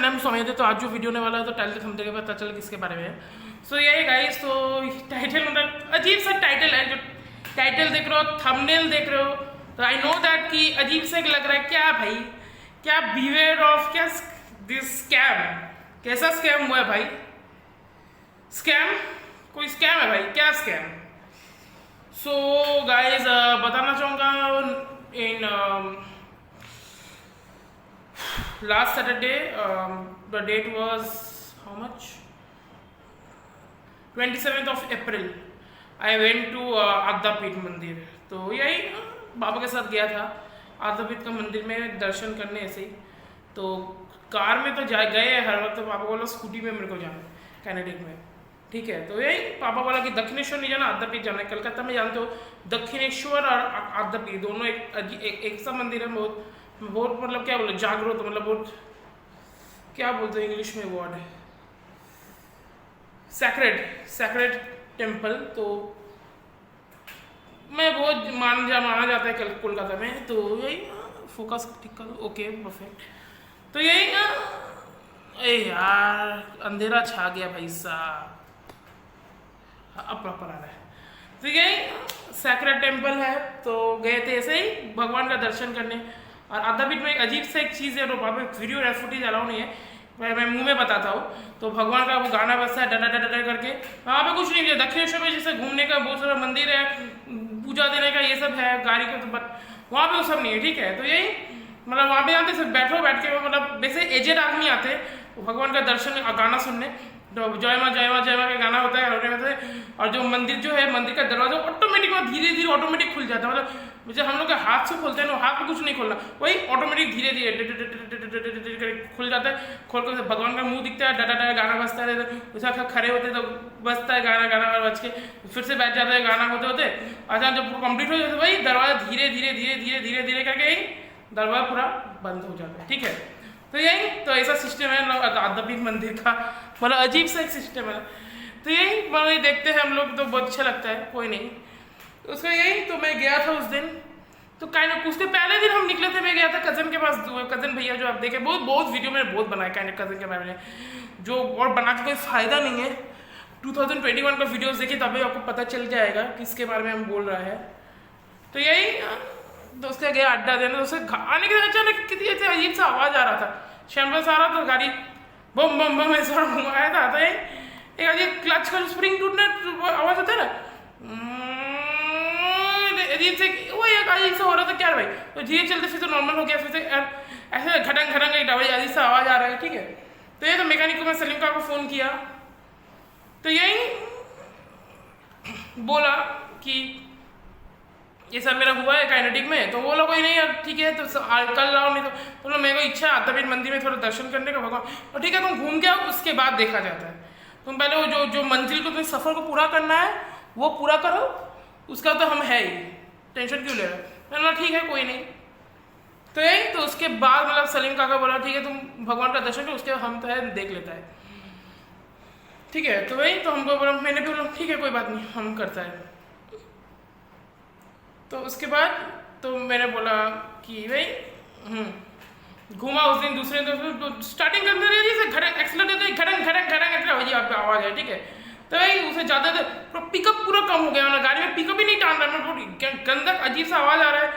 M Saumya तो आज जो वीडियो होने वाला है तो टाइटल हम देखे पता चल किसके बारे में है। सो यही गाइस, तो टाइटल मतलब अजीब सा टाइटल है, जो टाइटल देख रहे हो, थंबनेल देख रहे हो, तो आई नो दैट कि अजीब से लग रहा है। क्या भाई, क्या बिवेयर ऑफ, क्या दिस स्कैम, कैसा स्कैम हुआ है भाई? स्कैम, कोई स्कैम है भाई? क्या स्कैम? सो गाइस, बताना चाहूँगा इन last Saturday, the date was how much? 27th of April. I went to आद्यापीठ मंदिर। तो यही बाबा के साथ गया था आद्यापीठ का मंदिर में दर्शन करने ऐसे ही। तो कार में तो जा गए हर वक्त, तो पापा बोला स्कूटी में मेरे को जाना है कैनेडिक में, ठीक है। तो यही पापा बोला कि दक्षिणेश्वर नहीं जाना, आद्यापीठ जाना है। कलकत्ता में जानते हो दक्षिणेश्वर और आद्यापीठ दोनों एक सा मंदिर है। बहुत मतलब क्या बोले, जागरूक, मतलब बहुत क्या बोलते हैं इंग्लिश में वर्ड है, सैक्रेड टेम्पल। तो मैं बहुत माना जाता है कोलकाता में। तो यही फोकस ठीक करो, ओके परफेक्ट। तो यही अरे यार अंधेरा छा गया भाई साहब, अब प्रॉपर आ रहा है। तो यही सैक्रेड टेम्पल है, तो गए थे ऐसे ही भगवान का दर्शन करने। और आद्यापीठ में एक अजीब से एक चीज़ है, तो वहाँ पे वीडियो या फुटेज अलाउ नहीं है, मैं मुंह में बताता हूँ। तो भगवान का वो गाना बजता है डा डा करके, वहाँ पे कुछ नहीं है। दक्षिणेश्वर में जैसे घूमने का बहुत सारा मंदिर है, पूजा देने का ये सब है, गाड़ी का, तो बट वहाँ पे वो सब नहीं है, ठीक है। तो यही मतलब वहाँ पे आते सिर्फ बैठ के मतलब वैसे एजेड आदमी आते भगवान का दर्शन गाना सुनने। तो जय माँ का गाना होता है, और जो मंदिर जो है, मंदिर का दरवाजा ऑटोमेटिक धीरे धीरे ऑटोमेटिक खुल जाता है। मतलब जैसे हम लोग के हाथ से खोलते हैं ना, हाथ में कुछ नहीं खोलना, वही ऑटोमेटिक धीरे धीरे खुल जाता है। खोल कर भगवान का मुंह दिखता है, डा गाना बजता है, वैसा खड़े होते तो बजता है गाना बज के, फिर से बैठ जाता है गाना होते होते। अच्छा जब कंप्लीट हो जाता है वही दरवाजा धीरे धीरे करके ही दरवाजा पूरा बंद हो जाता है, ठीक है। तो यही तो ऐसा सिस्टम है आद्यापीठ मंदिर का, मतलब अजीब सा एक सिस्टम है। तो यही मतलब देखते हैं हम लोग, तो बहुत अच्छा लगता है, कोई नहीं उसका। यही तो मैं गया था उस दिन, तो काइंड ऑफ उसके पहले दिन हम निकले थे, मैं गया था कज़न के पास, कज़न भैया जो आप देखे, बहुत वीडियो मैंने बहुत बनाया काइंड ऑफ कज़न के बारे में, जो और बना के कोई फ़ायदा नहीं है। 2021 का वीडियोस देखिए तभी आपको पता चल जाएगा किसके बारे में हम बोल रहा है। तो यही तो उसका गया अड्डा देना, तो उसे आने के अचानक कितनी ऐसे अजीब सा आवाज़ आ रहा था, शैम्बल आ रहा था, गाड़ी बम बम बम ऐसा घुमाया था। तो एक अजीब क्लच का स्प्रिंग टूटने आवाज़ होता है ना, अजीब से वो एक अजीब सा हो रहा था। क्या भाई, तो धीरे चलते फिर तो नॉर्मल हो गया, फिर से ऐसे घटंग एक अजीब सा आवाज़ आ रहा है, ठीक है। तो ये तो मैकेनिक को मैं सलीम का फ़ोन किया, तो यही बोला कि ये सब मेरा हुआ है काइनेटिक में। तो वो लोग कोई नहीं यार, ठीक है तो कल आओ, नहीं तो मेरे को इच्छा है आद्यापीठ मंदिर में थोड़ा दर्शन करने का भगवान, और ठीक है तुम घूम के आओ, उसके बाद देखा जाता है। तुम पहले वो जो मंजिल को, तुम्हें सफ़र को पूरा करना है वो पूरा करो, उसका तो हम है ही, टेंशन क्यों ले रहे हो। मैंने ठीक है कोई नहीं। तो यही तो उसके बाद मतलब सलीम काका बोला ठीक है तुम भगवान का दर्शन करो, उसके बाद हम तो है देख लेता है, ठीक है। तो वही तो हमको बोला, मैंने भी बोला ठीक है कोई बात नहीं हम करता है। तो उसके बाद तो मैंने बोला कि भाई घूमा उस दिन, दूसरे दिन तो स्टार्टिंग करते रहे जैसे घड़ंग एक्सीलेटर घड़ंग आवाज़ है, ठीक है। तो भाई उसे ज़्यादा पिकअप पूरा कम हो गया, मतलब गाड़ी में पिकअप ही नहीं टान रहा, मतलब गंदा अजीब सा आवाज़ आ रहा है,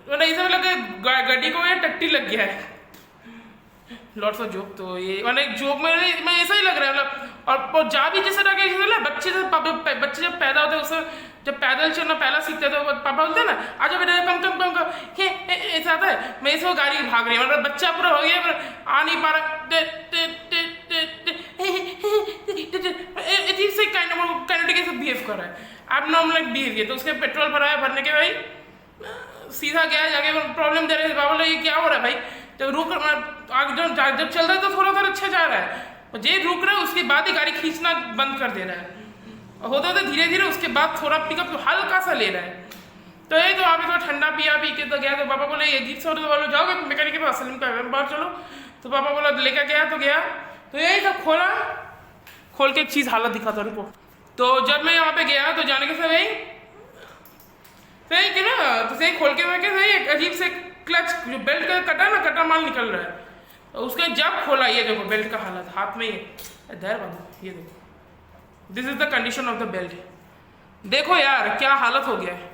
मतलब ऐसा लगा गाड़ी को टट्टी लग गया है। लॉट्स ऑफ जोक, तो ये मतलब जोक में ऐसा ही लग रहा है मतलब। और जा भी जैसे लगे बच्चे जब पैदा होते हैं उसे, जब पैदल चलना पहला सीखते हैं तो पापा बोलते हैं ना आजा बेटा कम ऐसा आता है। मैं इसमें गाड़ी भाग रही है, मतलब बच्चा पूरा हो गया, आ नहीं पा रहा, अजीब से काइनेटिक से बिहेव कर रहा है, अब नॉर्मल बिहेवियर। तो उसके पेट्रोल भराया, भरने के भाई सीधा गया, जाके प्रॉब्लम दे रहे हैं, बाबा ये क्या हो रहा है भाई, तो रुक जब चल रहा है तो थोड़ा अच्छा जा रहा है, और जे रुक रहा है उसके बाद ही गाड़ी खींचना बंद कर दे रहा है, होते होते धीरे धीरे उसके बाद थोड़ा पिकअप हल्का सा ले रहा है। तो ये तो आप थोड़ा ठंडा पी के तो गया, तो पापा बोले ये अजीब सा हो रहा है, जाओगे मैकेनिक के पास, सलीम का बाहर चलो। तो पापा बोला लेकर गया, तो यही सब खोल के एक चीज़ हालत दिखाता उनको। तो जब मैं यहाँ पे गया तो जाने के समय यही कि ना, तो सही खोल के मैं क्या एक अजीब से क्लच जो बेल्ट का कटा ना, कटा माल निकल रहा है। तो उसके जब खोला, ये देखो बेल्ट का हालत, हाथ में ये धैर बाबू, ये देखो, this is the condition of the belt. देखो यार क्या हालत हो गया है।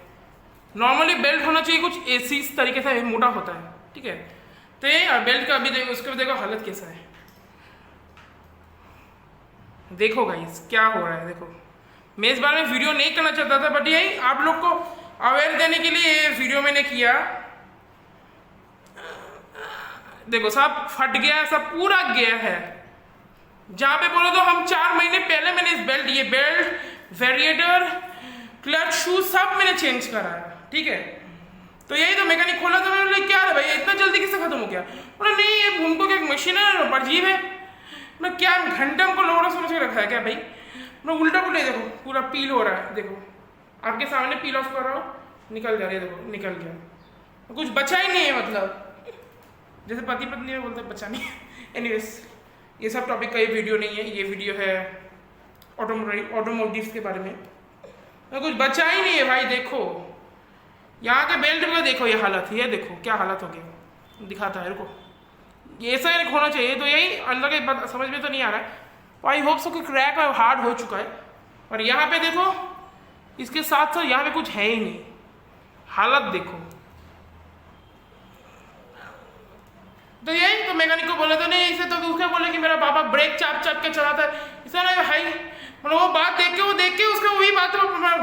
नॉर्मली बेल्ट होना चाहिए कुछ इस तरीके से मोटा होता है, ठीक है। तो ये बेल्ट का अभी देखो, उसके भी देखो हालत कैसा है। देखो गाइस क्या हो रहा है। देखो मैं इस बारे में वीडियो नहीं करना चाहता था, बट यही आप लोग को अवेयर देने के लिए ये वीडियो मैंने किया। देखो सब फट गया, सब पूरा गया है। जहां पे बोलो तो हम 4 महीने पहले मैंने इस बेल्ट, ये बेल्ट, वेरिएटर, क्लच, शूज सब मैंने चेंज करा है, ठीक है। तो यही तो मैकेनिक खोला तो मैंने बोला क्या है भाई इतना जल्दी किससे खत्म हो गया। बोला नहीं ये भूमको क्या मशीन है, अजीब है। मैं क्या घंटे हमको लोड़ा समझ के रखा है क्या भाई। मैं उल्टा पुल्टा देखो पूरा पील हो रहा है, देखो आपके सामने पील ऑफ कर रहा हूँ, निकल जा रही है, देखो निकल गया, कुछ बचा ही नहीं है। मतलब जैसे पति पत्नी में बोलते बचा नहीं है। एनीवेज ये सब टॉपिक का ये वीडियो नहीं है, ये वीडियो है ऑटोमोटिव्स के बारे में। तो कुछ बचा ही नहीं है भाई। देखो यहाँ के बेल्ट में देखो ये हालत, ये देखो क्या हालत हो गया, दिखाता है रुको। ये ऐसा ही होना चाहिए। तो यही अंदर के बात समझ में तो नहीं आ रहा है। आई होप सो कि क्रैक हार्ड हो चुका है। और यहाँ पे देखो इसके साथ साथ यहाँ पे कुछ है ही नहीं, हालत देखो। तो यही तो मैकेनिक को बोले तो नहीं इसे, तो उसके बोले कि मेरा पापा ब्रेक चाप चाप के चलाता है, इसे नहीं भाई। मतलब वो बात देख के उसका वही बात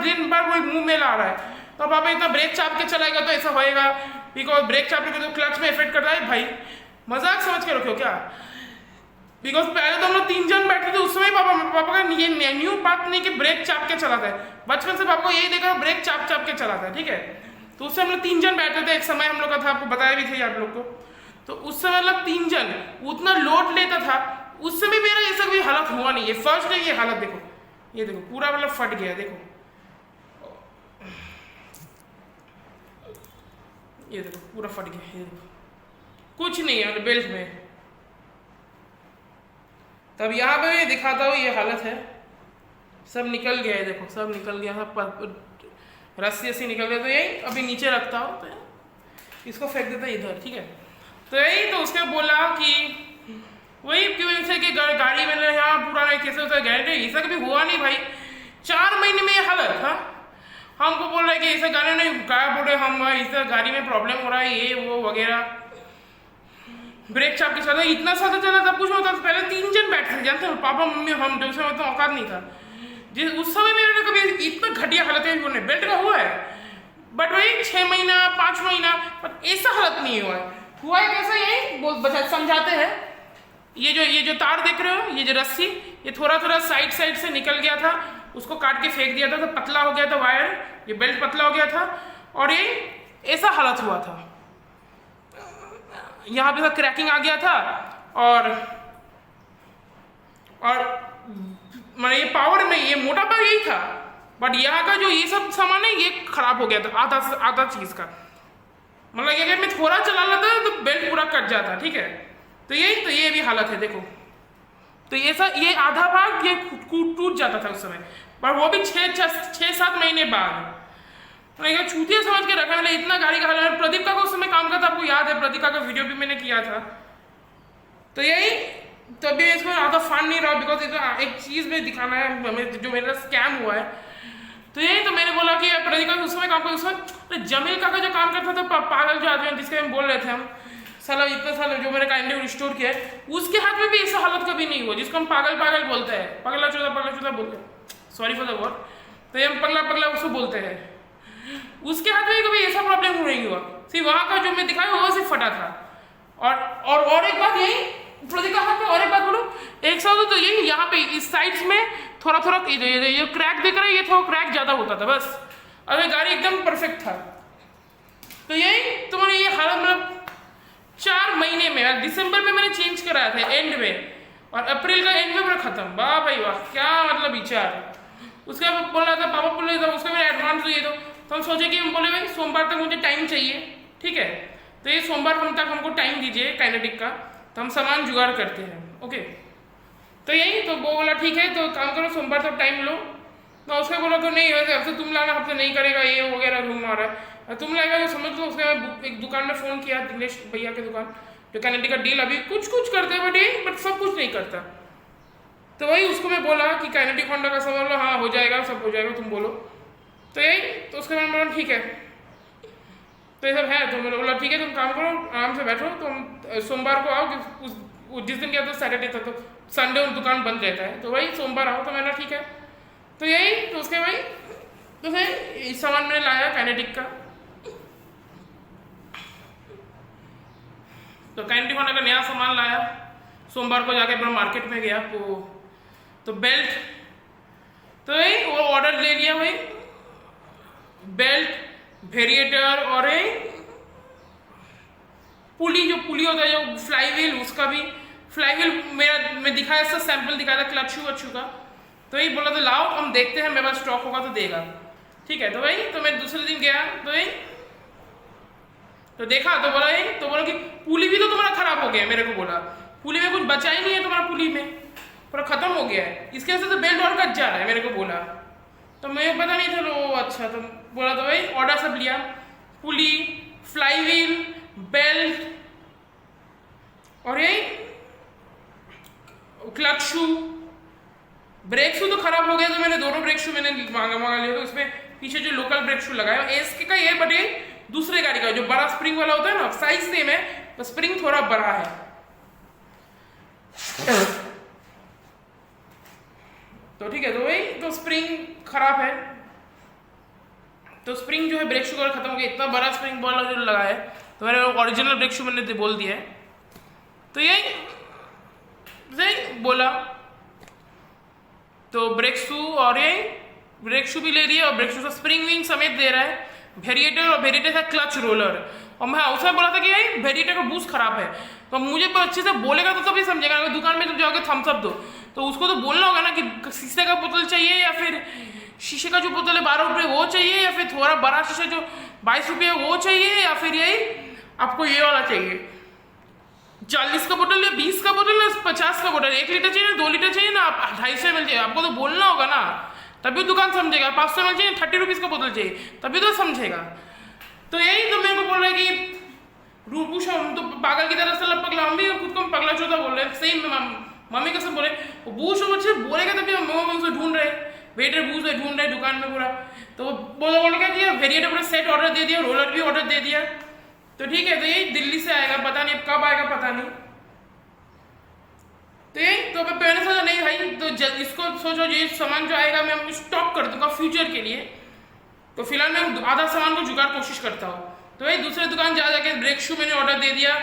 दिन भर वही मुंह में ला रहा है। तो पापा इतना ब्रेक चाप के चलाएगा तो ऐसा होएगा, बिकॉज ब्रेक चापने के तो क्लच में इफेक्ट करता है। भाई मजाक समझ के रखो क्या। बिकॉज पहले तो हम लोग 3 जन बैठे थे, उस समय पापा का ये न्यू बात नहीं कि ब्रेक चाप के चलाता है। बचपन से पापा को यही देखा ब्रेक चाप चाप के चलाता है, ठीक है। तो उससे हम लोग 3 जन बैठे थे, एक समय हम लोग का था, आपको बताया भी थे आप लोग को। तो उस समय मतलब 3 जन उतना लोड लेता था, उस समय मेरा ऐसा कोई हालत हुआ नहीं है। फर्स्ट डे ये हालत देखो, ये देखो पूरा मतलब फट गया, देखो ये देखो पूरा फट गया, ये देखो कुछ नहीं है बेल्ट में। तब यहाँ पे मैं दिखाता हूँ, ये हालत है, सब निकल गया है, देखो सब निकल गया, सब रस्सी निकल गया। तो यही अभी नीचे रखता हूँ, तो इसको फेंक देता है इधर, ठीक है। तो यही तो उसने बोला कि वही क्यों से कि गाड़ी में यहाँ पूरा नहीं कैसे होता है, गारंटी ऐसा कभी हुआ नहीं भाई। 4 महीने में ये हालत। हाँ हमको बोल रहे कि ऐसे गाड़ी नहीं क्या बोले हम, इसे गाड़ी में प्रॉब्लम हो रहा है ये वो वगैरह। ब्रेक चाप के साथ इतना साथ चला तब कुछ होता था। पहले 3 जन बैठे थे, जानते हो, पापा मम्मी हम, दूसरे में तो औकात नहीं था। जिस उस समय मेरे कभी इतना घटिया हालत है बेल्ट का हुआ है, बट वही 6 महीना 5 महीना, पर ऐसा हालत नहीं हुआ है। हुआ है कैसा, यही समझाते हैं। ये जो तार देख रहे हो, ये जो रस्सी, ये थोड़ा थोड़ा साइड से निकल गया था, उसको काट के फेंक दिया था, तो पतला हो गया था वायर, ये बेल्ट पतला हो गया था, और ये ऐसा हालत हुआ था। यहाँ पे क्रैकिंग आ गया था, और मतलब ये पावर में ये मोटा पावर यही था, बट यहाँ का जो ये सब सामान है ये खराब हो गया था, आधा चीज का। मतलब अगर मैं थोड़ा चला लेता तो बेल्ट पूरा कट जाता, ठीक है। तो ये भी हालत है, देखो। तो ये आधा भाग ये टूट जाता था उस समय, पर वो भी 6-7 महीने बाद। तो छूतिया समझ के रखा मैंने, इतना गाड़ी का हाल। प्रदीप का उस समय काम का था, आपको याद है, प्रदीप का वीडियो भी मैंने किया था। तो यही तो अभी इसको ज़्यादा फन नहीं रहा, बिकॉज एक चीज़ में दिखाना है हमें जो मेरा स्कैम हुआ है। तो यही तो मैंने बोला कि प्रदीप का उस समय काम कर, उस समय जमील का जो काम करता था, पागल जो आदमी जिसके हम बोल रहे थे हम, साला इतना साल जो मेरे काइंडली रिस्टोर किया है, उसके हाथ में भी ऐसा हालत कभी नहीं हुआ, जिसको हम पागल बोलते हैं, पगला चौदह बोलते हैं, सॉरी फॉर द वर्ड। तो ये हम पगला उसको बोलते हैं, उसके हाथ में कभी ऐसा प्रॉब्लम नहीं हुआ। सिर्फ वहाँ का जो मैं दिखाया वो सिर्फ फटा था। और एक बात यही प्रदीप का हाथ में, और एक बात बोलो, एक साथ तो यही यहाँ पे इस साइड्स में थोड़ा ये क्रैक दिख रहा है, ये थोड़ा क्रैक ज्यादा होता था बस, अगर गाड़ी एकदम परफेक्ट था। तो यही तुम्हारे ये हालत मतलब 4 महीने में, दिसंबर में मैंने चेंज कराया था एंड में, और अप्रैल का एंड में पूरा खत्म। वाह भाई वाह, क्या मतलब विचार। उसका बोल रहा था, पापा बोल रहे थे उसका मेरा एडवांस चाहिए, तो हम सोचे कि हम बोले भाई सोमवार तक मुझे टाइम चाहिए, ठीक है। तो ये सोमवार तक हमको टाइम दीजिए काइनेटिक का, तो हम सामान जुगाड़ करते हैं, ओके। तो यही तो वो बोला ठीक है, तो काम करो सोमवार तक टाइम लो, तो उसने बोला कि नहीं वैसे अब से तुम लाना, अब से नहीं करेगा ये वगैरह घूम रहा है, तुम लाएगा तो समझ लो। उसने एक दुकान में फ़ोन किया, दिनेश भैया की दुकान, जो कैनेडी का डील अभी कुछ कुछ करते हैं बट सब कुछ नहीं करता। तो वही उसको मैं बोला कि कैनेडी होंडा का सब बोला हाँ हो जाएगा, सब हो जाएगा, तुम बोलो। तो यही तो उसके बाद बोला ठीक है, तो ये सब है। तो मैंने बोला ठीक है, तुम काम करो, आराम से बैठो, तुम सोमवार को आओ, कि जिस दिन क्या था सैटरडे था, तो संडे दुकान बंद रहता है, तो वही सोमवार आओ। तो मैंने ठीक है। तो यही तो उसके भाई तो फिर सामान मैंने लाया कैनेडिक का। तो कैनेडिक होने का नया सामान लाया, सोमवार को जाके अपना मार्केट में गया वो, तो बेल्ट, तो वही वो ऑर्डर ले लिया भाई, बेल्ट, वेरिएटर और पुली, जो पुली होता है जो फ्लाई व्हील, उसका भी फ्लाई व्हील मेरा मैं दिखाया, ऐसा सैंपल दिखाया था क्लच शू वच्चू का। तो यही बोला तो लाओ हम देखते हैं, मेरे पास स्टॉक होगा तो देगा, ठीक है। तो भाई तो मैं दूसरे दिन गया, तो यही तो देखा, तो बोला यही, तो बोला कि पुली भी तो तुम्हारा खराब हो गया है, मेरे को बोला पुली में कुछ बचा ही नहीं है तुम्हारा, पुली में पूरा खत्म हो गया है, इसके वजह से तो बेल्ट और कट जा रहा है, मेरे को बोला। तो मैं पता नहीं था लो अच्छा, तो बोला तो भाई ऑर्डर सब लिया, पुली, फ्लाई व्हील, बेल्ट और यही क्लच शू। ब्रेक शू तो खराब हो गया, तो मैंने दोनों ब्रेक शू मैंने मंगा लिया। तो उसमें पीछे जो लोकल ब्रेक शू लगाया एसके का, ये बट ये दूसरे गाड़ी का जो बड़ा स्प्रिंग वाला होता है ना, साइज सेम है, तो स्प्रिंग थोड़ा बड़ा है। तो ठीक है, तो वही तो स्प्रिंग खराब है, तो स्प्रिंग जो है ब्रेक शू का खत्म हो गया, इतना बड़ा स्प्रिंग वाला जो लगा है, तो मेरे ओरिजिनल ब्रेक शू मैंने बोल दिया है। तो यही बोला, तो ब्रेक शू और ये ब्रेक शू भी ले लिया, और ब्रेक शू का स्प्रिंग विंग समेत दे रहा है, वेरिएटर, और वेरिएटर का क्लच रोलर। और मैं उसमें बोला था कि भाई वेरिएटर का बूस्ट खराब है, तो मुझे अच्छे से बोलेगा तो तभी समझेगा। अगर दुकान में तुम जाओगे थम्स अप दो, तो उसको तो बोलना होगा ना कि शीशे का बोतल चाहिए, या फिर शीशे का जो बोतल है 12 रुपये वो चाहिए, या फिर थोड़ा बड़ा शीशा जो 22 रुपये वो चाहिए, या फिर यही आपको ये वाला चाहिए 40 का बोतल, या 20 का बोतल, या 50 का बोतल, 1 लीटर चाहिए ना, 2 लीटर चाहिए ना, आप 250 ml चाहिए, आपको तो बोलना होगा ना, तभी दुकान समझेगा। 500 ml चाहिए, 30 रुपीज़ का बोतल चाहिए, तभी तो समझेगा। तो यही तो मेरे को बोल रहा है कि रूपूश हम तो पागल की तरह से पगला, हम भी खुद को पगला चौथा बोल रहे हैं, सही मम्मी का सब बोले बूश अच्छे बोलेगा, तभी हम उसे ढूंढ रहे, वेटर बूश ढूंढ रहे दुकान में पूरा। तो बोल क्या किया, वेरिएटर पूरा सेट ऑर्डर दे दिया, रोलर भी ऑर्डर दे दिया। तो ठीक है, तो यही दिल्ली से आएगा, पता नहीं कब आएगा, पता नहीं। तो यही तो मैंने सोचा नहीं भाई, तो इसको सोचो ये सामान जो आएगा मैं स्टॉक कर दूंगा फ्यूचर के लिए। तो फिलहाल मैं आधा सामान को जुगाड़ कोशिश करता हूँ। तो वही दूसरे दुकान जा जाके ब्रेक शू मैंने ऑर्डर दे दिया,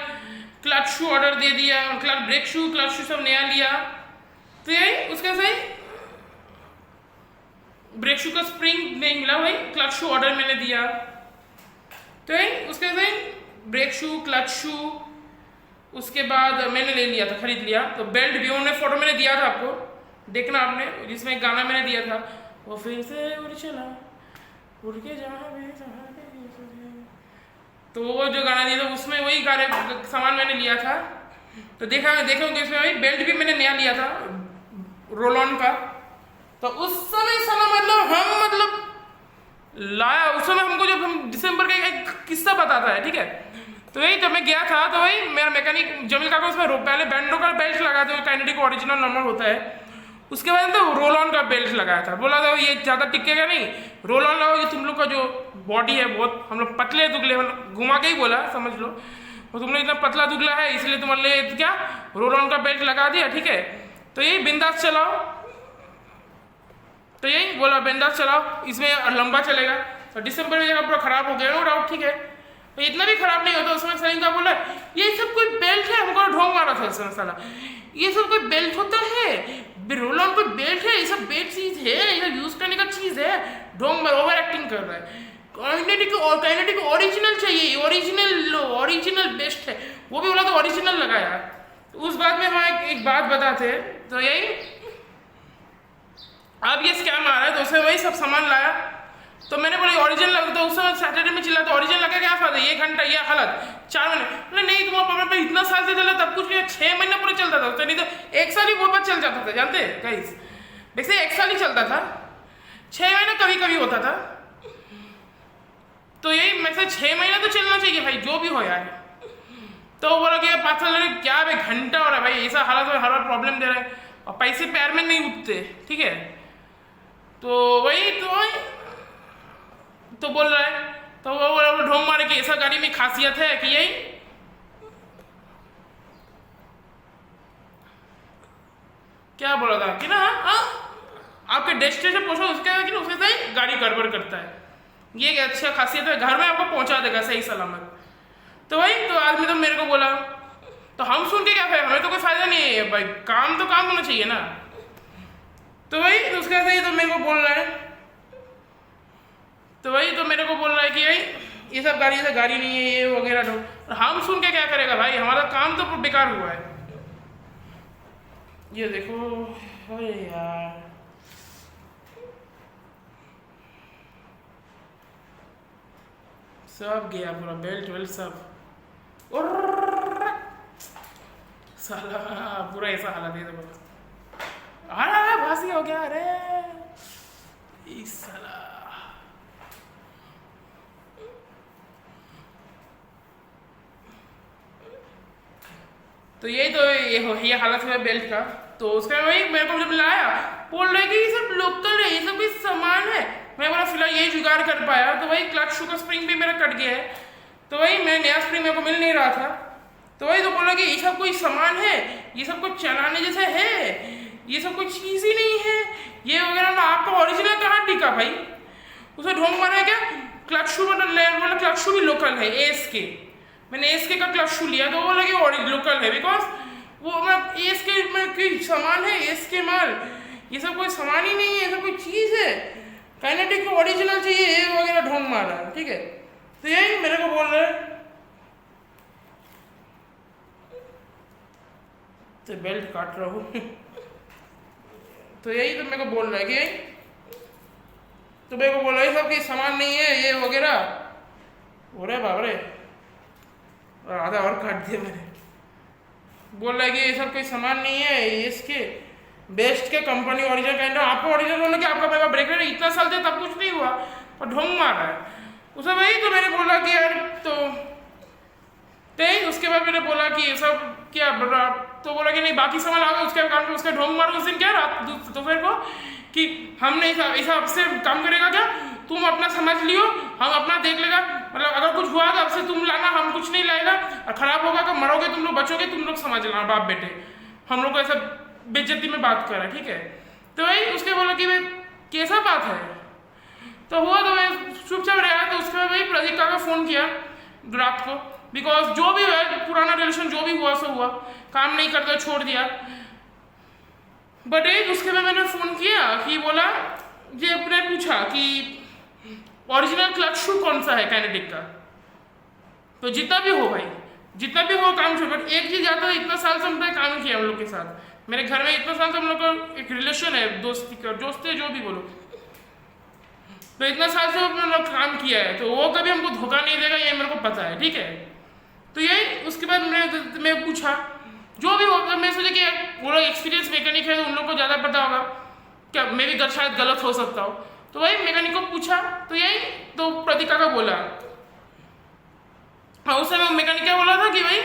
क्लच शू ऑर्डर दे दिया, ब्रेक शू क्लच शू सब नया लिया। तो यही उसके सही ब्रेक शू का स्प्रिंग नहीं मिला भाई, क्लच शू ऑर्डर मैंने दिया। तो यही उसके सही ब्रेक शू क्लच शू उसके बाद मैंने ले लिया था, खरीद लिया। तो बेल्ट भी उन्होंने फोटो मैंने दिया था आपको, देखना आपने, जिसमें गाना मैंने दिया था, वो फिर से उड़ चला उड़ के तो वो जो गाना दिया था उसमें वही गाने सामान मैंने लिया था। तो देखोगे इसमें भाई बेल्ट भी मैंने नया लिया था रोल ऑन का। तो उस समय मतलब लाया, उस समय हमको जब हम दिसंबर का एक किस्सा बताता है, ठीक है। तो यही जब मैं गया था, तो वही मेरा मैकेनिक जमील काका उसमें पहले बैंडो का बेल्ट लगाया था, कैनेडी का ओरिजिनल नंबर होता है, उसके बाद तो रोल ऑन का बेल्ट लगाया था। बोला था ये ज़्यादा टिकेगा नहीं, रोल ऑन लगाओ, तुम लोग का जो बॉडी है बहुत, हम लोग पतले दुगले, मतलब घुमा के ही बोला समझ लो, और तुम लोग इतना पतला दुगला है इसलिए तुम्हारे लिए क्या रोल ऑन का बेल्ट लगा दिया, ठीक है। तो यही बिंदास चलाओ, तो यही बोला बिंदास चलाओ, इसमें लंबा चलेगा। तो दिसंबर में जगह पूरा खराब हो गया, नो डाउट, ठीक है। तो इतना भी खराब नहीं होता। उसमें सलीम का बोला ये सब कोई बेल्ट है, हमको ढोंग मारा था उसमें साला, ये सब कोई बेल्ट होता है, रोल ऑन कोई बेल्ट है, ये सब बेल्ट चीज है, ये सब यूज करने का चीज है, ढोंग मार ओवर एक्टिंग कर रहा है। कैनेडी को ओरिजिनल चाहिए, ओरिजिनल बेस्ट है, वो भी बोला तो ओरिजिनल लगाया। तो उस बात में हम एक बात बताते, तो यही अब ये स्कैम आ रहा है, तो उसने वही सब सामान लाया। तो मैंने बोला ओरिजिनल लगा, तो उस समय सैटरडे में चिल्ला, तो ओरिजिनल लगा क्या फायदा, 1 घंटा ये हालत 4 महीने, बोले नहीं तुम्हारा पापा पे इतना साल से चला, तब कुछ नहीं, 6 महीने पूरे चलता था, तो नहीं तो 1 साल ही बहुत बात चल जाता था, जानते गाइस, वैसे 1 साल ही चलता था, 6 महीने कभी कभी होता था। तो यही मैं से 6 महीने तो चलना चाहिए भाई, जो भी हो यार। तो वो बोला कि 5 साल लगे क्या भाई, घंटा हो रहा है भाई, ऐसा हालत में हर बार प्रॉब्लम दे रहा है और पैसे पैर में नहीं उठते, ठीक है। तो वही तो बोल रहा है, तो वो बोला ढोंग मारे कि ऐसा गाड़ी में खासियत है कि यही क्या बोला था कि ना आपके डेस्टिनेशन पहुंचो उसके कि उसके सही गाड़ी गड़बड़ करता है, ये एक अच्छा खासियत है, घर में आपको पहुंचा देगा सही सलामत। तो वही तो आदमी तो मेरे को बोला, तो हम सुन के क्या फायदा, हमें तो कोई फायदा नहीं है भाई, काम तो काम होना चाहिए ना। तो वही तो उसका सही तो मेरे को बोल रहा है, तो वही तो मेरे को बोल रहा है कि भाई ये सब गाड़ी से गाड़ी नहीं है ये वगैरह, तो हम सुन के क्या करेगा भाई, हमारा काम तो बेकार हुआ है। ये देखो, अरे यार सब गया पूरा, बेल्ट वेल्ट सब, और साला पूरा ऐसा हालत है देखो। अरे फांसी हो गया, अरे इस साला। तो यही तो ये हालत है बेल्ट का। तो उसका वही मेरे को जब लाया बोल रहे कि ये सब लोकल है, ये सब भी सामान है। मैं बोला फिलहाल यही जुगाड़ कर पाया, तो वही क्लच शू का स्प्रिंग भी मेरा कट गया है, तो वही मैं नया स्प्रिंग मेरे को मिल नहीं रहा था। तो वही तो बोल रहा कि ये सब कोई सामान है, ये सब कुछ चलाने जैसे है, ये सब कोई चीज़ ही नहीं है ये वगैरह ना। आपका ओरिजिनल कहाँ टिका भाई, उसे ढोंग मारा है क्या। क्लच शू मतलब क्लच शू भी लोकल है, एएसके, मैंने एएसके का क्लच शू लिया तो वो लगे लोकल है, बिकॉज वो मतलब एएसके में कोई सामान है, एएसके माल, ये सब कोई सामान ही नहीं है, ये सब कोई चीज़ है, काइनेटिक को ओरिजिनल चाहिए ये वगैरह ढोंग मारा है, ठीक है। तो यही मेरे को बोल रहे हैं, तो बेल्ट काट रहा हूँ तो यही तो मेरे को बोल रहा है कि तो मेरे को बोल रहा है सब कि सामान नहीं है ये वगैरह, अरे बाप रे, आधा और काट दिया मैंने। बोल रहा है कि ये सब कोई सामान नहीं है, इसके बेस्ट के कंपनी ओरिजिनल काइंड, आपको ओरिजिनल बोला कि आपका मेरा ब्रेकर इतना साल थे तब कुछ नहीं हुआ और ढोंग मार रहा है उसे। वही तो मैंने बोला कि यार तो उसके बाद मैंने बोला कि ये सब क्या बोला, तो बोला कि नहीं बाकी सामान आ गया उसके कारण उसका ढोंग मारो। उस दिन क्या रात दोपहर को कि हमने ऐसा आपसे काम करेगा क्या, तुम अपना समझ लियो हम अपना देख लेगा, मतलब अगर कुछ हुआ तो आपसे तुम लाना, हम कुछ नहीं लाएगा, और खराब होगा तो मरोगे तुम लोग, बचोगे तुम लोग, समझ लेना बाप बेटे। हम लोग को ऐसा बेइज्जती में बात कर रहा है, ठीक है। तो वही उसके बोला कि भाई कैसा बात है, तो हुआ तो मैं चुपचाप रहा। तो उसके बाद वही प्रदीका का फ़ोन किया रात को, बिकॉज जो भी है पुराना रिलेशन जो भी हुआ सो हुआ, काम नहीं करता छोड़ दिया। बट एक उसके बाद मैंने फ़ोन किया कि बोला ये अपने पूछा कि ओरिजिनल क्लच शू कौन सा है काइनेटिक का, तो जितना भी हो भाई जितना भी हो काम छोड़। बट एक चीज़ याद है, इतना साल से हमने काम किया हम लोग के साथ, मेरे घर में इतना साल से हम लोग का एक रिलेशन है, दोस्ती का, दोस्त है जो भी बोलो, तो इतना साल से हम लोग काम किया है, तो वो कभी हमको धोखा नहीं देगा ये मेरे को पता है, ठीक है। तो यही उसके बाद मैं पूछा जो भी होगा, मैं सोचा कि वो लोग एक्सपीरियंस मैकेनिक है तो उन लोग को ज़्यादा पता होगा, क्या मैं भी शायद गलत हो सकता हूँ। तो वही मैकेनिक को पूछा, तो यही तो प्रतीका का बोला। हाँ उस समय मैकेनिक क्या बोला था कि भाई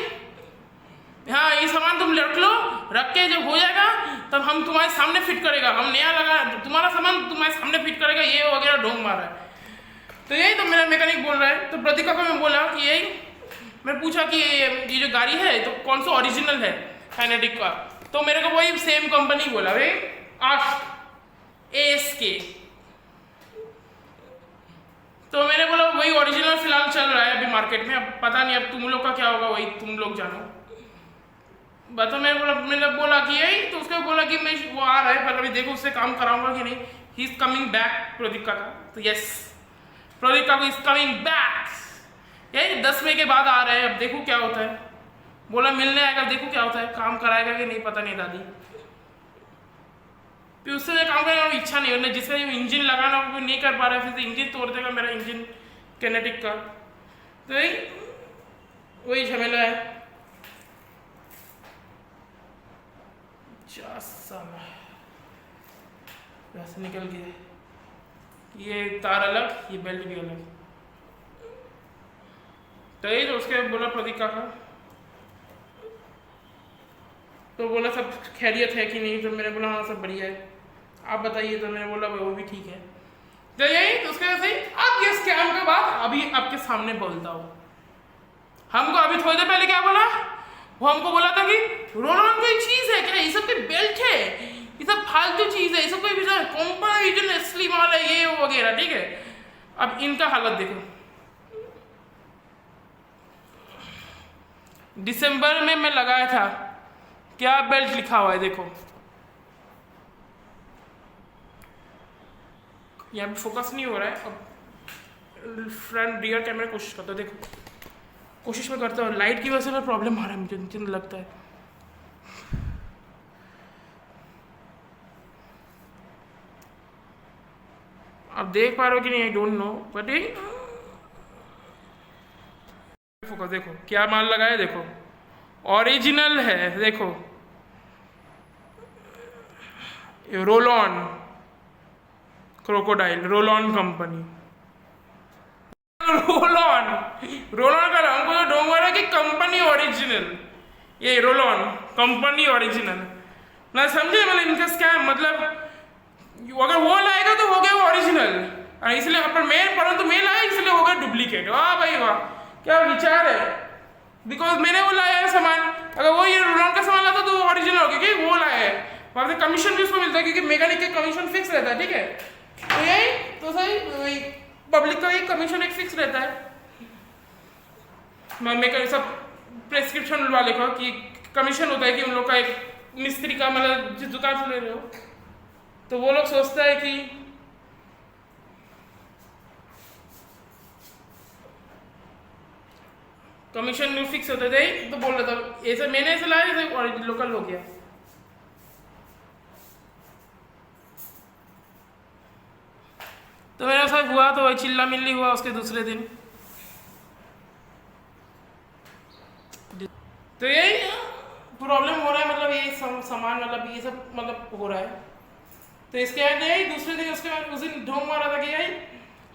हाँ ये सामान तुम रख लो, रख के जब हो जाएगा तब हम तुम्हारे सामने फिट करेगा, हम नया लगा तुम्हारा सामान तुम्हारे सामने फिट करेगा, ये वगैरह ढोंग मारा है। तो यही तो मेरा मैकेनिक बोल रहा है। तो प्रतीका को मैं बोला कि यही मैं पूछा कि ये जो गाड़ी है तो कौन सा ओरिजिनल है काइनेटिक का, तो मेरे को वही सेम कंपनी बोला भाई आस्क एएसके। तो मैंने बोला वही ओरिजिनल फिलहाल चल रहा है अभी मार्केट में, अब पता नहीं अब तुम लोग का क्या होगा, वही तुम लोग जानो। बता मैंने बोला कि यही, तो उसको बोला कि मैं वो आ रहा है पर अभी देखो उससे काम कराऊंगा कि नहीं। He is coming back Pradeep का, तो यस प्रदीप का इज कमिंग बैक, यही 10 मई के बाद आ रहे हैं, अब देखो क्या होता है। बोला मिलने आएगा, देखो क्या होता है, काम कराएगा कि नहीं पता नहीं दादी। फिर उससे मैं काम करने की इच्छा नहीं होने, जिससे इंजन लगाना वो नहीं कर पा रहा है, फिर से इंजन तोड़ देगा मेरा इंजन काइनेटिक का, तो वही झमेला है। वैसे निकल गए ये तार अलग, ये बेल्ट भी अलग। तो ये जो उसके बोला प्रतीक का तो बोला सब खैरियत है कि नहीं, तो मैंने बोला हाँ सब बढ़िया है, आप बताइए। तो मैंने बोला वो भी ठीक है। तो यही तो उसके वजह से अब ये स्कैम के बाद अभी आपके सामने बोलता हूँ। हमको अभी थोड़ी देर पहले क्या बोला, वो हमको बोला था कि रोलॉन कोई चीज है क्या, ये सब कोई बेल्ट है, ये सब फालतू चीज है, ये सब कोई कंपनी असली माल है, ये वो वगैरह, ठीक है। अब इनका हालत देखो, दिसंबर में मैं लगाया था, क्या बेल्ट लिखा हुआ है देखो, यहाँ पे फोकस नहीं हो रहा है। अब फ्रंट रियर कैमरा कोशिश करता हूँ, देखो कोशिश में करता हूँ, लाइट की वजह से प्रॉब्लम आ रहा है मुझे लगता है। आप देख पा रहे हो कि नहीं, I don't know, but focus देखो क्या माल लगा है, देखो ओरिजिनल है, देखो roll on crocodile, roll on company, roll on roll on का नाम को डोंगर है कि कंपनी ओरिजिनल, ये रोलॉन कंपनी ओरिजिनल ना, समझे। मतलब इनका स्कैम, मतलब अगर वो लाएगा तो हो गया वो ओरिजिनल, इसलिए अपन मेल परंतु मेल आया इसलिए हो गया डुप्लीकेट। वाह भाई वाह, क्या विचार है। बिकॉज मैंने वो लाया है सामान, अगर वो ये रोलॉन का सामान लाता तो वो ओरिजिनल हो गया, क्योंकि वो लाया है, वहाँ से कमीशन भी उसको मिलता है, क्योंकि मैकेनिक के कमीशन फिक्स रहता है, ठीक है। तो यही तो सही, पब्लिक का एक कमीशन एक फिक्स रहता है, मैं सब प्रेस्क्रिप्शन वाले का कि कमीशन होता है कि उन लोग का एक मिस्त्री का, मतलब जिस दुकान से ले रहे हो, तो वो लोग सोचता है कि कमीशन फिक्स होता है, तो बोल रहा था ऐसा मैंने ऐसे लाया और लोकल हो गया। तो मेरे साथ हुआ तो वही चिल्ला मिल्ली हुआ उसके दूसरे दिन। तो यही प्रॉब्लम हो रहा है, मतलब ये सामान, मतलब ये सब मतलब हो रहा है। तो इसके बाद यही दूसरे दिन, उसके बाद उस दिन ढोंग मारा था कि यही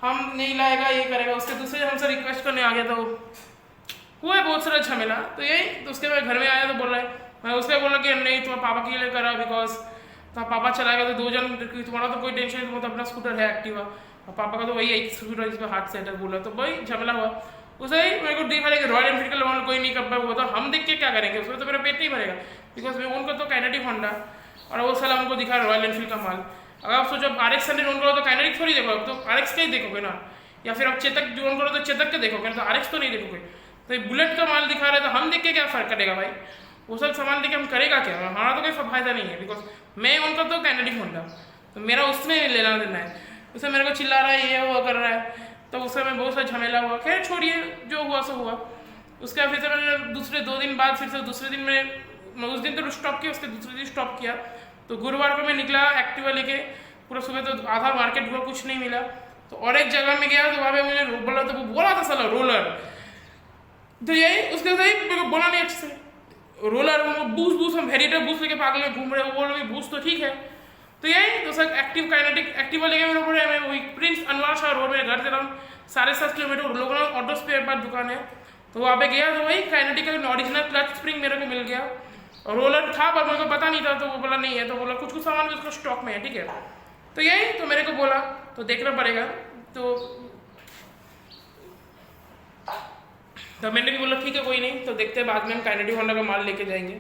हम नहीं लाएगा, ये करेगा। उसके दूसरे दिन हमसे रिक्वेस्ट करने आ गया था, हुआ है बहुत सारा झमेला। तो यही तो उसके बाद घर में आया तो बोल रहा है, मैं उसके बोला कि नहीं तुम्हारे पापा के लिए करा, बिकॉज तुम्हारा पापा चलाएगा तो 2 जन, तुम्हारा तो कोई टेंशन नहीं, तो अपना स्कूटर है एक्टिवा, और पापा का तो वही एक स्कूटर जिस पर हाथ सेटर बोला, तो वही झमेला हुआ। उसे ही मेरे को देखा कि रॉयल एनफील्ड का लोन कोई नहीं कर पाया, वो तो हम देख के क्या करेंगे, उसमें तो मेरा पेट नहीं भरेगा, बिकॉज मैं उनका तो काइनेटिक होंडा, और वो साला हमको दिखा रॉयल एनफील्ड का माल। अगर आप सोचो RX 100 ओन करो तो काइनेटिक थोड़ी देखो, तो RX का ही देखोगे ना, या फिर आप चेतक ओन करो तो चेतक के देखोगे, तो RX तो नहीं देखोगे। तो ये बुलेट का माल दिखा रहा है, तो हम देख के क्या फर्क करेगा भाई, वो सब सामान देख के हम करेगा क्या, हमारा तो कोई फायदा नहीं है, बिकॉज मैं उनका तो काइनेटिक होंडा, तो मेरा उसमें लेना देना है। उसे मेरे को चिल्ला रहा है, ये वो कर रहा है, तो उस समय बहुत सारा झमेला हुआ। खैर छोड़िए, जो हुआ सो हुआ। उसके बाद फिर से मैंने दूसरे 2 दिन बाद, फिर से दूसरे दिन मैं उस दिन तो स्टॉप किया, उसके दूसरे दिन स्टॉप किया। तो गुरुवार को मैं निकला एक्टिवा लेके, पूरा सुबह तो आधा मार्केट हुआ, कुछ नहीं मिला। तो और एक जगह में गया, तो वहाँ पे मुझे बोला, तो वो बोला था साला रोलर, तो यही उसके सही मेरे को बोला नहीं अच्छे से, रोलर बूस्ट हम वेरिएटर बूस्ट लेके पागल में घूम रहे हो, बोल रहे बूस्ट तो ठीक है। तो यही तो सर एक्टिव काइनेटिक एक्टिवा लेके मेरे ऊपर मैं वही प्रिंस अनवर शाह रोड में, घर से अराउंड 7.5 किलोमीटर लोगों ने ऑटो स्पेयर पार्ट दुकान है, तो वहाँ पे गया, तो वही काइनेटिक का ओरिजिनल क्लच स्प्रिंग मेरे को मिल गया, और रोलर था पर मेरे को पता नहीं था, तो वो बोला नहीं है, तो बोला कुछ कुछ सामान भी उसका स्टॉक में है, ठीक है। तो यही तो मेरे को बोला, तो देखना पड़ेगा। तो मैंने भी बोला ठीक है कोई नहीं, तो देखते हैं बाद में हम काइनेटिक होंडा का माल लेके जाएंगे।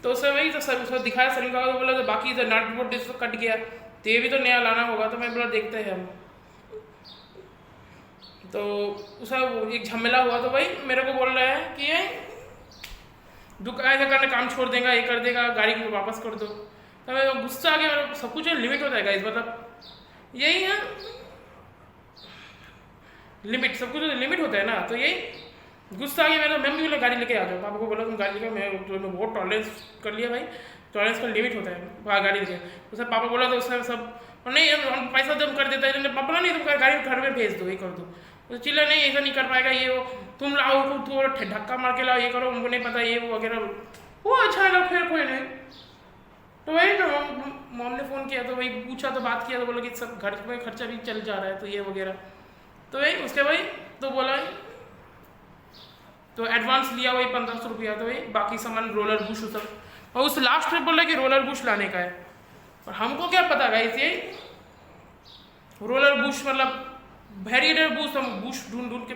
तो उसमें वही तो सर उसको दिखाया सर का, तो बोला तो बाकी तो नट बोर्ड डिस्क कट गया, तो ये भी तो नया लाना होगा। तो मैं बोला देखते हैं हम। तो उसका एक झमेला हुआ, तो भाई मेरे को बोल रहा है कि ये दुकान ऐसा करने काम छोड़ देगा, ये कर देगा, गाड़ी को वापस कर दो। तो मैं गुस्सा आ गया, सब कुछ लिमिट होता है, मतलब यही है लिमिट, सब कुछ लिमिट होता है ना। तो यही गुस्सा आ गया मेरा, मैं भी बोला गाड़ी लेके आ जाओ। पापा को बोला तुम गाड़ी लेके, मैं बहुत टॉलरेंस कर लिया भाई, टॉलरेंस का लिमिट होता है वहाँ गाड़ी लेके। उसने पापा बोला तो उसने सब नहीं हम पैसा तो हम कर देता है, पापा नहीं तुम गाड़ी घर में भेज दो, ये कर दो। तो चिल्ला नहीं ऐसा नहीं कर पाएगा, ये वो तुम लाओ, तुम धक्का मार के लाओ, ये करो, उनको नहीं पता ये वो वगैरह। वो अच्छा लगा, फिर कोई नहीं। तो वही तो मॉम ने फ़ोन किया, तो वही पूछा, तो बात किया, तो बोला कि सब घर में खर्चा भी चल जा रहा है, तो ये वगैरह। तो वही उसके भाई तो बोला, तो एडवांस लिया वही 1500 रुपया, तो वही बाकी सामान रोलर बुश सब, और उस लास्ट में बोला कि रोलर बुश लाने का है। और हमको क्या पता गाइस, ये रोलर बुश मतलब वेरिएटर बुश, हम बुश ढूंढ ढूंढ के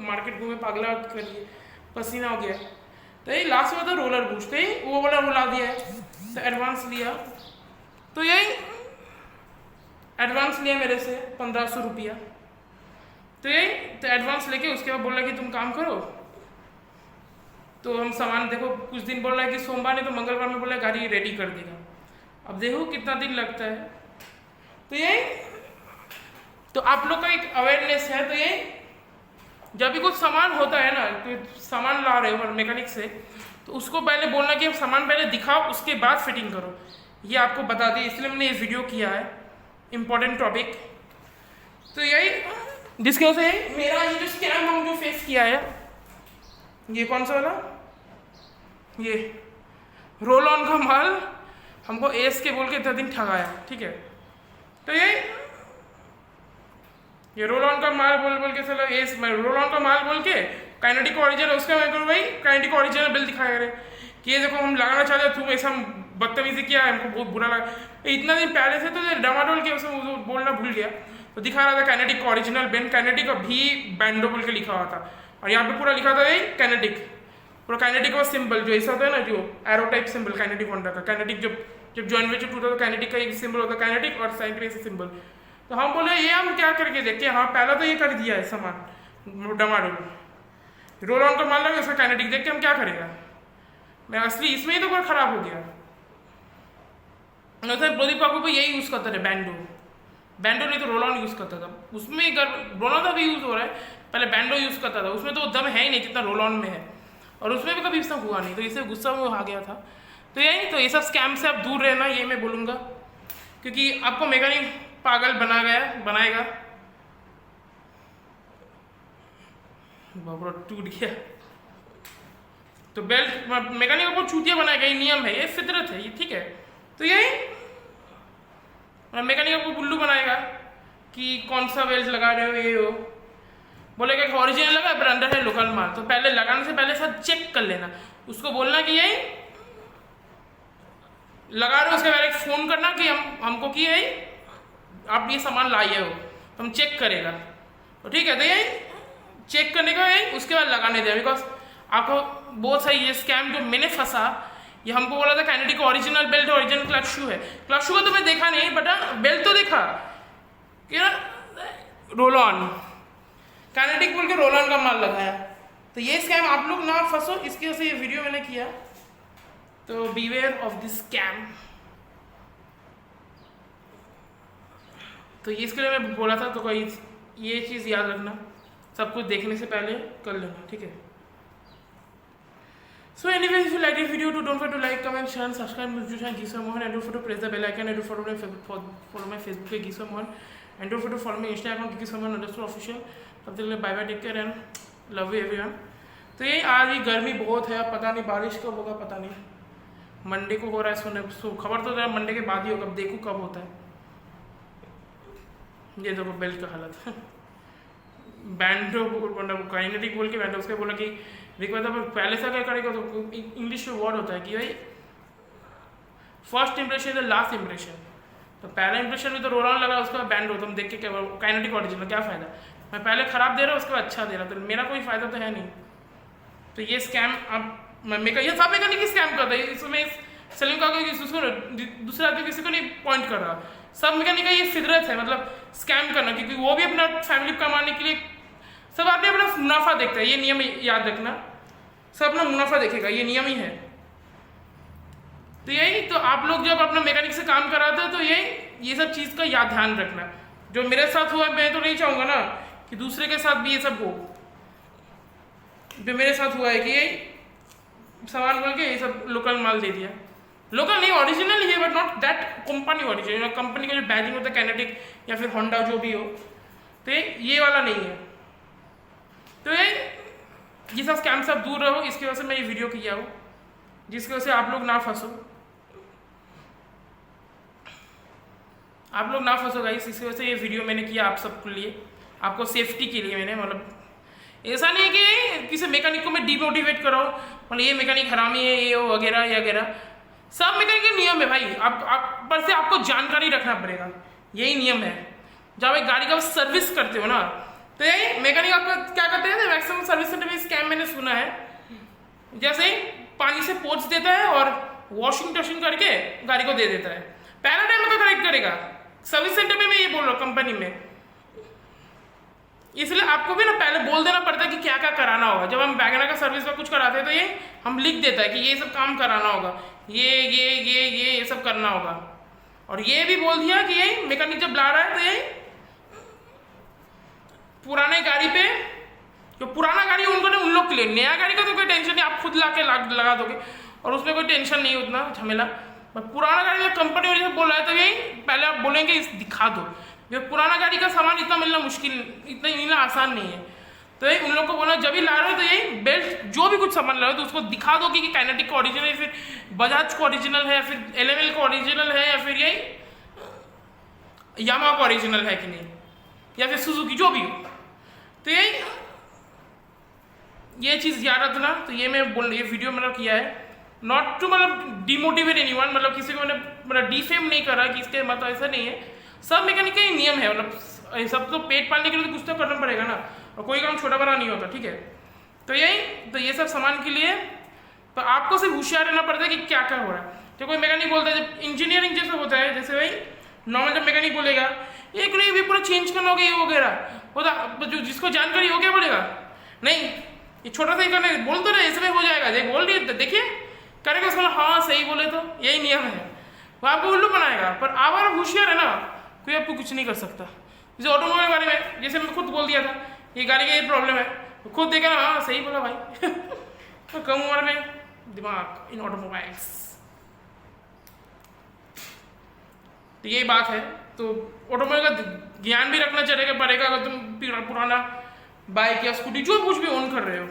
मार्केट घूमे, पागला कर लिए, पसीना हो गया। तो यही लास्ट में तो रोलर बुश, तो यही वो बोला बुला दिया है, तो एडवांस लिया। तो यही एडवांस लिया मेरे से 1500 रुपया। तो यही तो एडवांस लेके उसके बाद बोल रहा है कि तुम काम करो, तो हम सामान देखो, कुछ दिन बोल रहा है कि सोमवार नहीं तो मंगलवार में बोल रहा है गाड़ी रेडी कर देगा। अब देखो कितना दिन लगता है। तो यही तो आप लोग का एक अवेयरनेस है। तो यही जब भी कुछ सामान होता है ना, तो सामान ला रहे हो मैकेनिक से, तो उसको पहले बोलना कि सामान पहले दिखाओ, उसके बाद फिटिंग करो। ये आपको बता दें, इसलिए मैंने ये वीडियो किया है, इम्पोर्टेंट टॉपिक। तो यही जिसकी वजह से मेरा ये जो स्कैम हम जो फेस किया है, ये कौन सा वाला, ये रोल ऑन का माल हमको एस के बोल के इतना दिन ठगाया, ठीक है। तो ये रोल ऑन का माल बोल के चलो एस, रोल ऑन का माल बोल के काइनेटिक ओरिजिनल, उसका मैं करूँ भाई काइनेटिक ओरिजिनल बिल दिखाया करे कि ये देखो हम लगाना चाहते हैं, तुम ऐसा बदतमीजी किया, हमको बहुत बुरा लगा। इतना दिन पहले से तो डमाडोल के उसमें बोलना भूल गया, तो दिखा रहा था काइनेटिक ओरिजिनल बेन, काइनेटिक भी बैंडो बोल के लिखा हुआ था, और यहाँ पे पूरा लिखा था यही काइनेटिक, पूरा काइनेटिक का सिंबल जो ऐसा होता है ना, जो arrow type symbol kinetic Honda का, काइनेटिक जब जॉइंट वेंचर टूटा तो काइनेटिक का एक सिंबल होता है काइनेटिक, और साइन का ऐसा सिंबल। तो हम बोले ये हम क्या करके देखे, हाँ पहला तो ये कर दिया है सामान डमाडोल, रोल ऑन का मान लगा, उसका काइनेटिक देख के हम क्या करेगा, मैं असली इसमें ही तो कोई खराब हो गया। प्रदीप काकू को यही यूज़ करता था, बैंडो नहीं तो रोल ऑन यूज़ करता था, उसमें दोनों का भी यूज़ हो रहा है, पहले बैंडो यूज़ करता था, उसमें तो दम है ही नहीं जितना रोल ऑन में है, और उसमें भी कभी इसका हुआ नहीं, तो इसे गुस्सा में आ गया था। तो यही तो ये सब स्कैम से आप दूर रहना, ये मैं बोलूँगा, क्योंकि आपको मैकेनिक पागल बनाएगा। बाबरा टूट गया, तो बेल्ट मैकेनिक आपको चूतिया बनाएगा, ये नियम है, ये फितरत है, ये ठीक है। तो यही मैकेनिक आपको बुल्लू बनाएगा कि कौन सा बेल्ट लगा रहे हो, ये हो, बोलेगा कि ओरिजिनल लगा पर अंदर है लोकल माल, तो पहले लगाने से पहले सब चेक कर लेना, उसको बोलना कि यही लगा रहे हो, उसके बाद एक फ़ोन करना कि हमको कि यही आप ये सामान लाए हो, तो हम चेक करेगा, तो ठीक है। तो यही चेक करने का यही उसके बाद लगाने दें, बिकॉज आपको बहुत सही ये स्कैम जो मैंने फंसा, ये हमको बोला था kinetic original belt original clutch शू है, क्लच शू का तो मैं देखा नहीं, बट बेल्ट तो देखा कि ना रोल ऑन, काइनेटिक बोल के रोल ऑन का माल लगाया। तो ये स्कैम आप लोग ना फंसो, इसकी वजह से ये वीडियो मैंने किया। तो बीवेयर ऑफ दिस स्कैम। तो इसके लिए मैं बोला था, तो कोई ये चीज़ याद रखना, सब कुछ देखने से पहले कर लेना, ठीक है। So anyways, if you like this video, don't forget to like, comment, share, and subscribe to my channel Giswa Mohan, and don't forget to press the bell icon, and don't forget to follow my Facebook at Giswa Mohan, and don't forget to follow my Instagram Giswa Mohan_official. तब तक के लिए bye bye, take care and love you everyone. तो ये आज भी गर्मी बहुत है, पता नहीं बारिश कब होगा, पता नहीं, मंडे को हो रहा है सुने, खबर तो मंडे के बाद ही होगा, देखो कब होता है। ये देखो बेल्ट का हालत बैंडो काइनेटिक बोल के बैंडो, उसके बोला कि देखो तो पहले से क्या करेगा, तो इंग्लिश में वर्ड होता है कि भाई first impression is the last impression, तो पहला इंप्रेशन में तो रोल ऑन लगा, उसका बैंड हो, तुम देख के क्या काइनेटिक ओरिजिनल क्या फ़ायदा, मैं पहले ख़राब दे रहा हूँ उसके बाद अच्छा दे रहा, तो मेरा कोई फ़ायदा तो है नहीं। तो ये स्कैम अब ये सब मैकेनिक स्कैम करता है, इसमें सलीम का दूसरे आदमी किसी को नहीं पॉइंट कर रहा, सब मैकेनिक का ये फितरत है, मतलब स्कैम करना, क्योंकि वो भी अपना फैमिली कमाने के लिए सब आदमी अपना मुनाफा देखता है, ये नियम याद रखना, सब अपना मुनाफा देखेगा, ये नियम ही है। तो यही तो आप लोग जब अपना मैकेनिक से काम कराते हो, तो ये सब चीज़ का याद ध्यान रखना, जो मेरे साथ हुआ मैं तो नहीं चाहूँगा ना कि दूसरे के साथ भी ये सब हो, जो मेरे साथ हुआ है कि ये सामान बोल के ये सब लोकल माल दे दिया, लोकल नहीं ओरिजिनल ही है, but not that company original, company का जो बैजिंग होता है कैनेटिक या फिर होंडा जो भी हो, तो ये वाला नहीं है। तो ये सब स्कैम से आप दूर रहो, इसकी वजह से मैं ये वीडियो किया हूँ, जिसकी वजह से आप लोग ना फंसो। आप लोग ना फंसो गाइस, इसी वजह से ये वीडियो मैंने किया आप सबके लिए, आपको सेफ्टी के लिए मैंने, मतलब ऐसा नहीं है कि किसी मैकेनिक को मैं डिमोटिवेट करो, मतलब ये मैकेनिक हरामी है ये वगैरह ये वगैरह। सब मैकेनिक के नियम है भाई, आप पर से आपको जानकारी रखना पड़ेगा, यही नियम है। जब आप गाड़ी का सर्विस करते हो ना, तो यही मैकेनिक आपका क्या करते हैं, मैक्सिमम सर्विस सेंटर में स्कैम मैंने सुना है, जैसे ही पानी से पोंछ देता है और वॉशिंग टशिंग करके गाड़ी को दे देता है। पहला टाइम तो करेक्ट करेगा सर्विस सेंटर में, मैं ये बोल रहा हूँ कंपनी में, इसलिए आपको भी ना पहले बोल देना पड़ता है कि क्या क्या कराना होगा। जब हम वैगनर का सर्विस का कुछ कराते हैं तो ये हम लिख देता है कि ये सब काम कराना होगा, ये सब करना होगा। और ये भी बोल दिया कि ये मैकेनिक जब ला रहा है तो ये पुराने गाड़ी पे, जो पुराना गाड़ी उनको ना, उन लोग के लिए, नया गाड़ी का तो कोई टेंशन नहीं, आप खुद ला के लगा दोगे और उसमें कोई टेंशन नहीं उतना झमेला। पुराना गाड़ी में कंपनी वजह से बोल रहा है तो यही पहले आप बोलेंगे इस दिखा दो, जो पुराना गाड़ी का सामान इतना मिलना मुश्किल, इतना मिलना आसान नहीं है। तो ये उन लोग को बोला जब भी ला रहे हो तो यही बेल्ट जो भी कुछ सामान ला रहे हो तो उसको दिखा दो कि काइनेटिक का ओरिजिनल है, फिर बजाज का ओरिजिनल है, फिर एलएमएल का ओरिजिनल है, या फिर यही यामाहा का ओरिजिनल है कि नहीं, या फिर सुजुकी, जो भी हो। तो ये चीज़ याद रखना। तो ये मैं ये वीडियो मतलब किया है नॉट टू मतलब डिमोटिवेट एनीवन, मतलब किसी को मैंने मतलब डिफेम नहीं करा कि इसके मतलब ऐसा नहीं है। सब मैकेनिक का ही नियम है, मतलब सब तो पेट पालने के लिए तो कुछ तो करना पड़ेगा ना, और कोई काम छोटा बड़ा नहीं होता, ठीक है। तो ये सब सामान के लिए तो आपको सिर्फ होशियार रहना पड़ता है कि क्या क्या हो रहा है। तो कोई मैकेनिक बोलता है, जब इंजीनियरिंग जैसे होता है, जैसे भाई नॉर्मल जब मैकेनिक बोलेगा एक नहीं भी पूरा चेंज करना होगा ये वगैरह होता, जो जिसको जानकारी हो क्या बोलेगा नहीं ये छोटा सा ही करना बोल तो ना ऐसे में हो जाएगा, देख बोल दिए देखिए करेगा उसको, हाँ सही बोले तो यही नियम है, वो आपको उल्लू बनाएगा। पर आप अगर होशियार है ना, कोई आपको कुछ नहीं कर सकता। जैसे ऑटोमोबाइल के बारे में, जैसे मैं खुद बोल दिया था ये गाड़ी का ये प्रॉब्लम है, तो खुद देखा ना हाँ सही बोला भाई तो कम उम्र में दिमाग इन ऑटोमोबाइल्स, तो यही बात है। तो ऑटोमोबाइल का ज्ञान भी रखना चाहिए पड़ेगा अगर तुम पुराना बाइक या स्कूटी जो कुछ भी ओन कर रहे हो,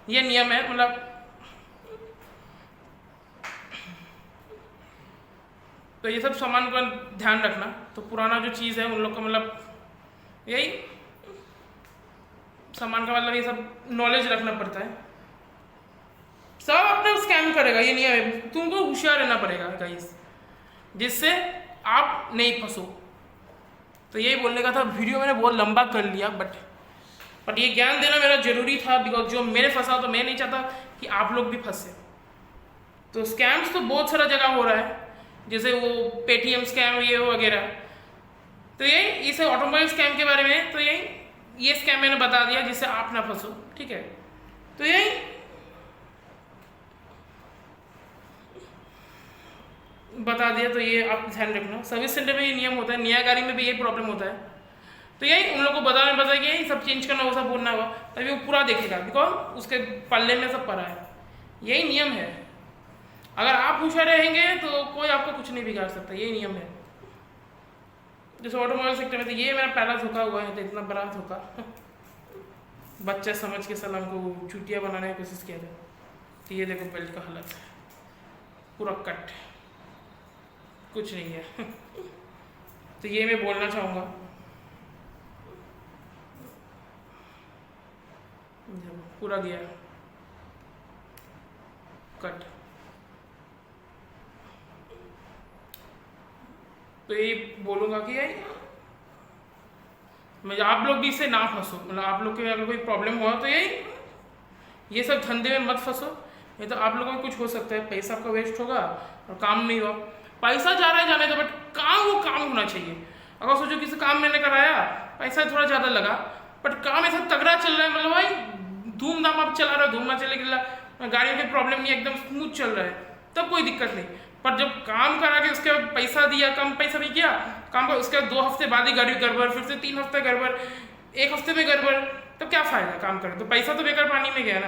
ये नियम है। मतलब तो ये सब सामान का ध्यान रखना। तो पुराना जो चीज़ है उन लोग का मतलब यही सामान का मतलब ये सब नॉलेज रखना पड़ता है। सब अपने स्कैम करेगा ये नियम है, तुमको होशियार रहना पड़ेगा गाइस, जिससे आप नहीं फंसो। तो यही बोलने का था, वीडियो मैंने बहुत लंबा कर लिया, बट ये ज्ञान देना मेरा जरूरी था, बिकॉज जो मैंने फंसा तो मैं नहीं चाहता कि आप लोग भी फंसे। तो स्कैम्स तो बहुत सारा जगह हो रहा है, जैसे वो पेटीएम स्कैम ये वगैरह। तो यही इसे ऑटोमोबाइल स्कैम के बारे में, तो ये स्कैम मैंने बता दिया जिससे आप ना फंसो, ठीक है। तो यही बता दिया, तो ये आप ध्यान रखना। सर्विस सेंटर में ये नियम होता है, नया गाड़ी में भी यही प्रॉब्लम होता है। तो यही उन लोगों को बताया कि यही सब चेंज करना, वो सब बोलना होगा, तभी वो पूरा देखेगा, बिकॉज उसके पल्ले में सब पड़ा है। यही नियम है, अगर आप होशियार रहेंगे तो कोई आपको कुछ नहीं बिगाड़ सकता, यही नियम है। जैसे ऑटोमोबाइल सेक्टर में तो ये मेरा पहला धोखा हुआ है, तो इतना बड़ा धोखा बच्चा समझ के सलाम को चुटिया बनाने की कोशिश किया था। तो ये देखो बेल्ट का हालत पूरा कट, कुछ नहीं है तो ये मैं बोलना चाहूँगा। पूरा गया कट। तो ये बोलूँगा कि मैं आप लोग भी इससे ना फंसो, मतलब आप लोग के अगर कोई प्रॉब्लम हुआ तो ये सब धंधे में मत फंसो, नहीं तो आप लोगों को कुछ हो सकता है, पैसा आपका वेस्ट होगा और काम नहीं हुआ। पैसा जा रहा है जाने दो, बट काम वो काम होना चाहिए। अगर सोचो किसी काम मैंने कराया, पैसा थोड़ा ज़्यादा लगा, बट काम ऐसा तगड़ा चल रहा है, मतलब भाई धूमधाम आप चला रहे हो, धूम चले गाड़ियों की प्रॉब्लम नहीं, एकदम स्मूथ चल रहा है, तब कोई दिक्कत नहीं। पर जब काम करा के उसके बाद पैसा दिया, कम पैसा भी किया काम का, उसके बाद 2 हफ्ते बाद ही गाड़ी गड़बड़, फिर से 3 हफ्ते गड़बड़, 1 हफ्ते में गड़बड़, तो क्या फ़ायदा काम करे, तो पैसा तो बेकार पानी में गया ना।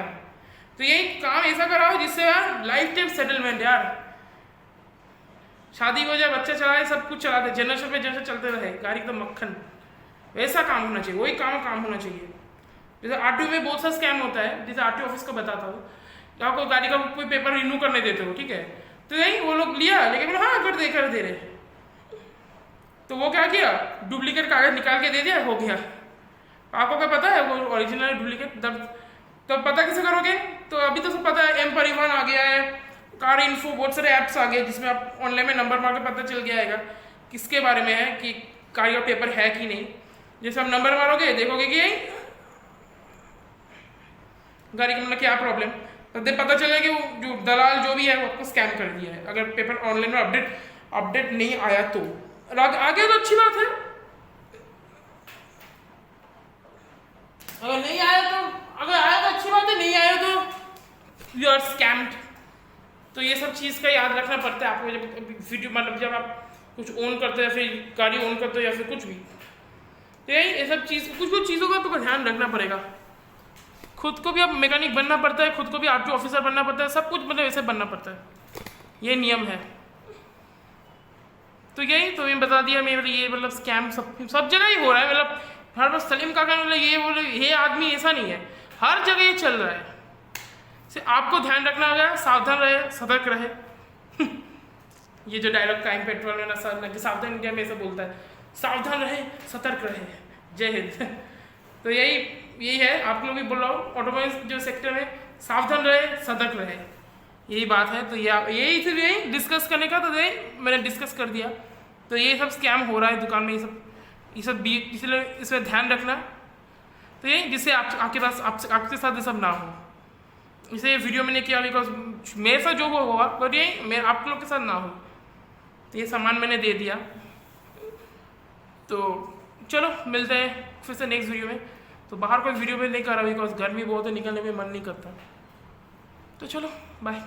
तो यही काम ऐसा कराओ जिससे यार लाइफ टाइम सेटलमेंट, यार शादी हो जाए, बच्चा चलाए, सब कुछ चलाते, जनरेशन पे जैसे चलते रहे गाड़ी एकदम मक्खन, वैसा काम होना चाहिए, वही काम होना चाहिए। जैसे आरटीओ में बहुत सा स्कैम होता है, जैसे आरटीओ ऑफिस को बताता हूँ, आपको गाड़ी का कोई पेपर रिन्यू करने देते हो, ठीक है, तो यही वो लोग लिया लेकिन हाँ कर दे रहे, तो वो क्या किया, डुप्लीकेट कागज निकाल के दे दिया, हो गया। आपको क्या पता है वो ओरिजिनल डुप्लीकेट? तो पता कैसे करोगे? तो अभी तो सब पता है, एम परिवहन आ गया है, कार इन्फो, बहुत सारे ऐप्स आ गए जिसमें आप ऑनलाइन में नंबर मार के पता चल गया है किसके बारे में है कि कार का पेपर है कि नहीं। जैसे आप नंबर मारोगे देखोगे कि गाड़ी का मतलब क्या प्रॉब्लम, तो पता चलेगा कि वो जो दलाल जो भी है वो आपको स्कैम कर दिया है। अगर पेपर ऑनलाइन में अपडेट नहीं आया तो आगे तो अच्छी बात है, अगर नहीं आया तो, अगर आया तो अच्छी बात है, नहीं आया तो यू आर स्कैम्ड। तो ये सब चीज़ का याद रखना पड़ता है आपको जब वीडियो, मतलब जब आप कुछ ऑन करते हो, फिर गाड़ी ऑन करते हो या फिर कुछ भी। तो यही ये सब चीज़, कुछ चीज़ों का आपको ध्यान रखना पड़ेगा। खुद को भी आप मैकेनिक बनना पड़ता है, खुद को भी आरटीओ ऑफिसर बनना पड़ता है, सब कुछ मतलब ऐसे बनना पड़ता है, ये नियम है। तो यही तो मैं बता दिया, मैं ये मतलब स्कैम सब जगह ही हो रहा है। मतलब हर बार सलीम काका मतलब ये बोले ये आदमी ऐसा नहीं है, हर जगह ये चल रहा है। से आपको ध्यान रखना होगा, सावधान रहे, सतर्क रहे। ये जो डायलॉग क्राइम पेट्रोल में ना सावधान इंडिया में ऐसा बोलता है, सावधान रहे, सतर्क रहे, जय हिंद। तो यही है, आप लोग भी बोल रहा हूँ, ऑटोमोबाइल जो सेक्टर में सावधान रहे, सतर्क रहे, यही बात है। तो यही सिर्फ यही डिस्कस करने का, तो यही मैंने डिस्कस कर दिया। तो ये सब स्कैम हो रहा है दुकान में, ये सब भी, इसलिए इसमें ध्यान रखना। तो यही जिससे आपके पास आपके साथ ये सब ना हो, इसे वीडियो मैंने किया बिकॉज मेरे साथ जो वो हुआ, बट यही मेरे आप लोग के साथ ना हो, तो ये सामान मैंने दे दिया। तो चलो मिलते हैं फिर से नेक्स्ट वीडियो में। तो बाहर कोई वीडियो में नहीं कर रहा बिकॉज गर्मी बहुत है, निकलने में मन नहीं करता। तो चलो बाय।